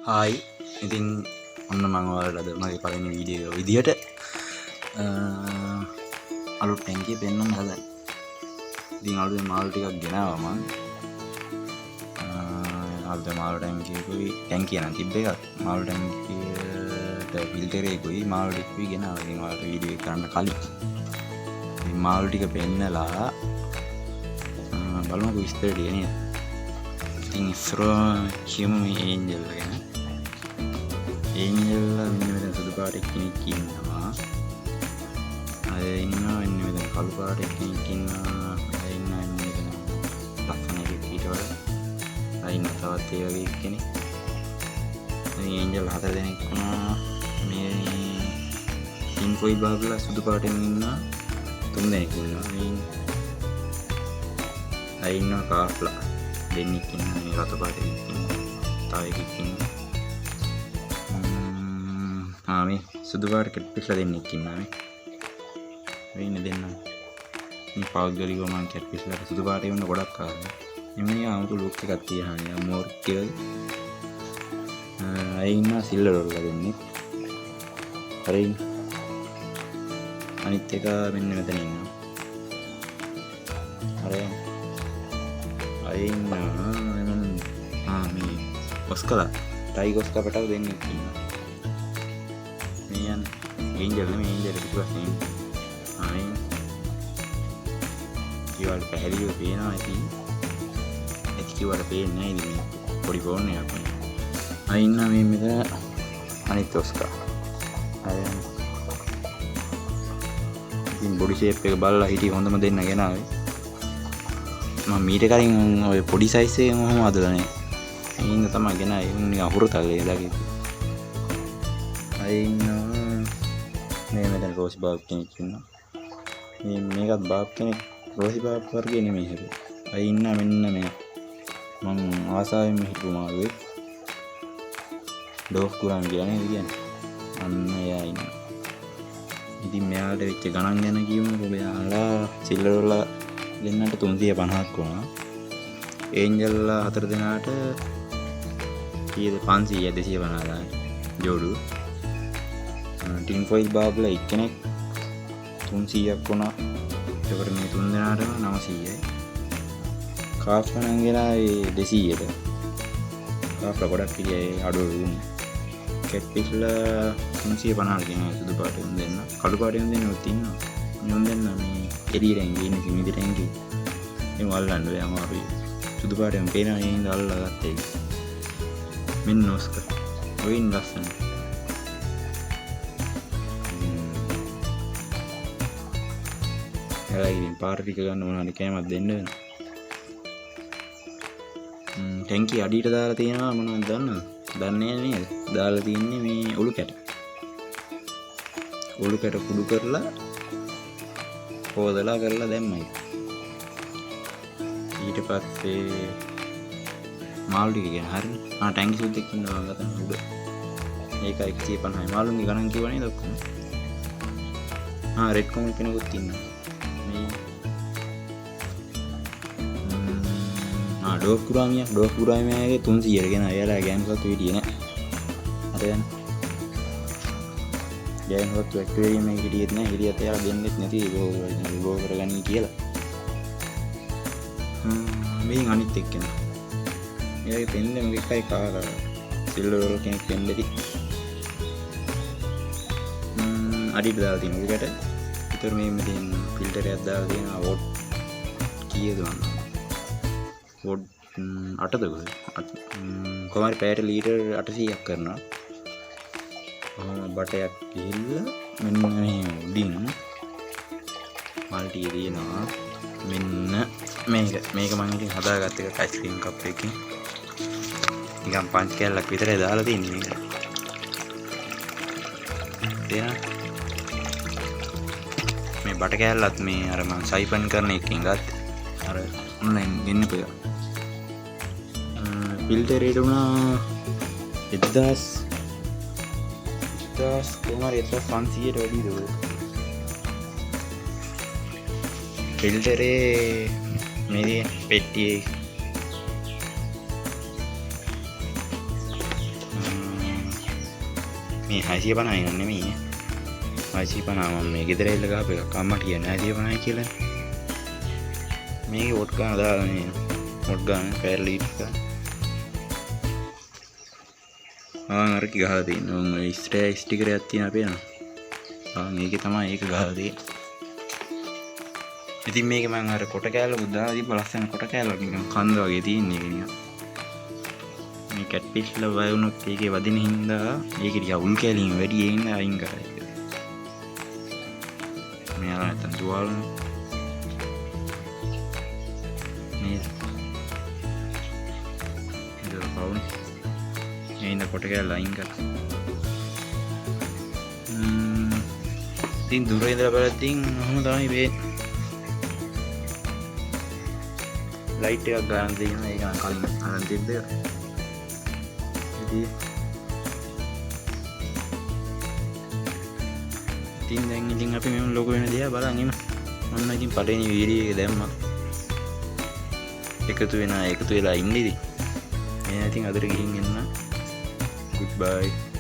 Hi ඉතින් ඔන්න මම ඔයාලට අද මගේ පළවෙනි වීඩියෝ එක විදියට අලුත් ටැංකිය පෙන්වන්න හදන්නේ. ඉතින් අලුතෙන් මාළු ටිකක් ගෙනාවා මම. අලුතෙන් මාළු ටැංකිය නම් තිබ්බ එකක්. මාළු ටැංකියට ෆිල්ටර් එකකුයි මාළු ටිකකුයි ගෙනාවා. ඉතින් ඔයාලට වීඩියෝ එක කරන්න කලින් ඉතින් මාළු ටික පෙන්නලා බලමුකෝ විස්තර ටික නේද. ඉතින් ඉස්සරහ කියමු මේ ඒන්ජල් ගැන. ඒන්ජල් මෙන්න මෙතන සුදු පාට කෙනෙක් ඉන්නවා. අය ඉන්නවා මෙන්න මෙතන කළු පාට කෙනෙක් ඉන්නවා. අය ඉන්නවා මෙන්න මෙතන ලස්සන එකෙක් ඊට වඩා. අය ඉන්නවා තවත් ඒ වගේ කෙනෙක්. ඉතින් ඒන්ජල් 4 දෙනෙක් වුණා. මේ ටින් කොයි බාගලා සුදු පාටෙන් ඉන්නවා 3 දෙනෙක් ඉන්නවා. මේ අය ඉන්නවා කාෆ්ලා දෙන්නෙක් ඉන්නවා. මේ රතු පාටෙන් ඉන්නවා. තව එකෙක් ඉන්නවා. මේ සුදු පාට කැට්ෆිෂ්ලා දෙන්නෙක් ඉන්නවා. මේ ඉන්න දෙන්න මේ පෞද්ගලිකව මම කැට්ෆිෂ්ලාට සුදු පාටේ වුණ ගොඩක් ආවා. එමුණිය 아무තු ලුක් එකක් තියහනේ මෝර් කියලා. අය ඉන්නවා සිල්වර් වල දෙන්නෙක්. හරියි. අනිත් එක මෙන්න මෙතන ඉන්නවා. හරියි. අය ඉන්නවා මේ ඔස්කලා ටයිගොස්කා පටව දෙන්නෙක් ඉන්නවා. ඒන්ජල් නෙමෙයි ඒන්ජල් පිටුපස්සේ ඉන්නේ. කිව්වට පැහැදිලිව පේනවා ඉතින්. ඒක කිව්වට පේන්නේ නැහැ ඉතින් මේ පොඩි ෆෝන් එකක් මේ. අය ඉන්නවා මේ මෙතන අනිත් ඔස්කා. අය ඉතින් බොඩි ෂේප් එක බලලා හිටිය හොඳම දෙන්න ගෙනාවේ. මම මීට කලින් ඔය පොඩි සයිස් එකෙන් ඔහොම හදලා නේ. ඒ ඉන්න තමයි ගෙනාවේ. උන් නිකන් හුරුතල්ලේ දාගේ. අය ඉන්නවා මේ මෙතන රෝසි බාබ් කෙනෙක් ඉන්නවා. මේකත් බාබ් කෙනෙක් රෝසි බාබ් වර්ගේ නෙමෙයි හැබැයි. අය ඉන්නා මෙන්න මේ මම ආසාවෙන් හිටපු මාළුවෙක්. ඩෝෆ් කුරාන් කියලා නේද කියන්නේ. අන්න එයා ඉන්නවා. ඉතින් මෙයාට වෙච්ච ගණන් ගැන කියමුකෝ. මෙයාලා සිල්වර් වල දෙන්නට 350ක් වුණා. ඒන්ජල්ලා 4 දෙනාට කීයද 500 250 ජෝඩු. ටින් ෆොයිල් බාබ්ලා එක්කෙනෙක් 300ක් වුණා. ඒකට මේ 3 දෙනාටම 900යි. කාෆ්ලා නම් ගෙනාවේ 200ට. කාෆ්ලා ගොඩක් පිළියේ අඩුව වුණා. කැට්ෆිෂ්ලා 350ට ගෙනාවා සුදු පාටෙන් දෙන්න. කළු පාටෙන් දෙන්නුත් ඉන්නවා. මේ දෙන්න මේ එළියෙන් ගිහින් මිදිරෙන් ගිහින් මේ වල්ලන්න බෑ අමාරුයි. සුදු පාටෙන් පේනවා නේ ඉඳ අල්ලලා ගත්තා ඒක. මෙන්න ඔස්කා. ඔයින් ලස්සන. ඉතින් පාර ටික ගන්න මොනවාරි කෑමක් දෙන්න වෙනවා. ටැංකිය අඩියට දාලා තියෙනවා මොනවද දන්නවද? දන්නේ නේද? දාලා තින්නේ මේ ඔලු කැට. ඔලු කැට කුඩු කරලා හොදලා කරලා දැම්මයි. ඊට පස්සේ මාළු ටික ගැන හරිනේ. ටැංකිය සුද්දෙක් ඉන්නවා ගතන උඩ. ඒකයි 150යි. මාළුන්ගේ ගණන් කිව්ව නේද ඔක්කොම? රෙඩ් කොමල් කෙනෙකුත් ඉන්නවා. ඩෝෆ් කුරාමියාගේ 300ට ගෙන අයලා ගෑනුකත් විදියේ නෑ. අර යන ගෑනුකත් ඇක්ටිවේරියම් එකේ හිටියෙත් නෑ. හිටියත් එයාලා දෙන්නෙත් නැති බෝ කරගනි කියලා. මේන් අනිත් එක්කෙනා. එයාගේ පෙන්නේ මොකෙක්යි කාලා සිල්වර් වල කෙනෙක් පෙන්නේටි. අඩියට දාලා තියෙන උඩට. ඒතර මේ මෙතන ෆිල්ටර් එකක් දාලා තියෙනවා. වොට් කීයද වන්න? වොට් 8ද කොහමරි පැයට ලීටර් 800ක් කරනවා. බටයක් ගිහිල්ලා මෙන්න මේ උඩින් මල්ටි දිනවා. මෙන්න මේක මම ඉතින් හදාගත්ත එක අයිස්ක්‍රීම් කප් එකකින් නිකන් පංච් කෑල්ලක් විතරයි දාලා තියෙන්නේ මේක. මේ බට කෑල්ලත් මේ අර මම සයිෆන් කරන එකකින් ගත්තේ. අර ඔන්ලයින් ගෙන්නපු එක. ෆිල්ටර් රේට් වුණා 1000 කොහමද 1500ට වැඩිද ඔය ෆිල්ටරේ මේ පෙට්ටියේ මේ 650 එක නෙමෙයි 650 මම මේ ගෙදර ඉල්ල ගහපු එකක් අම්මට කියන්නේ 650 කියලා මේකේ වොට් ගන්න දාලා මේ වොට් ගන්න පැරලි ටික අර කි ගහලා තියෙනවා ඔය ස්ටිකර් එකක් තියෙනවා පේනවා මේකේ තමයි ඒක ගහලා තියෙන්නේ ඉතින් මේක මම අර කොට කෑල්ලකුත් දාලා තිබ්බ ලස්සන කොට කෑල්ලක් නිකන් කන්ද වගේ තියෙන එක නිකන් මේ කැට් පිස්ල වයුනොත් ඒකේ වදින හින්දා ඒක ටික උල් කැලින් වැඩි ඒ හින්දා අයින් කරා ඒක මෙයා නැත්තම් තුවාල මේ ඉතින් පවුනේ ඒ හින්දා කොට කෑල්ල අයින් කරා ඉතින් දුර ඉඳලා බලද්දී ඔහොම තමයි වෙන්නේ ලයිට් එකක් ගන්න දෙනවා ඒක නම් කලින් අරන් තිබ්බ එක. ඉතින් දැන් අපි මෙන්න ලොකු වෙන දිහා බලන් ඉමු. මම ඉතින් පළවෙනි වීඩියෝ එක දැම්මා. එකතු වෙලා ඉන්න ඉතින්. මම ඉතින් අදට ගිහින් එන්න. Goodbye.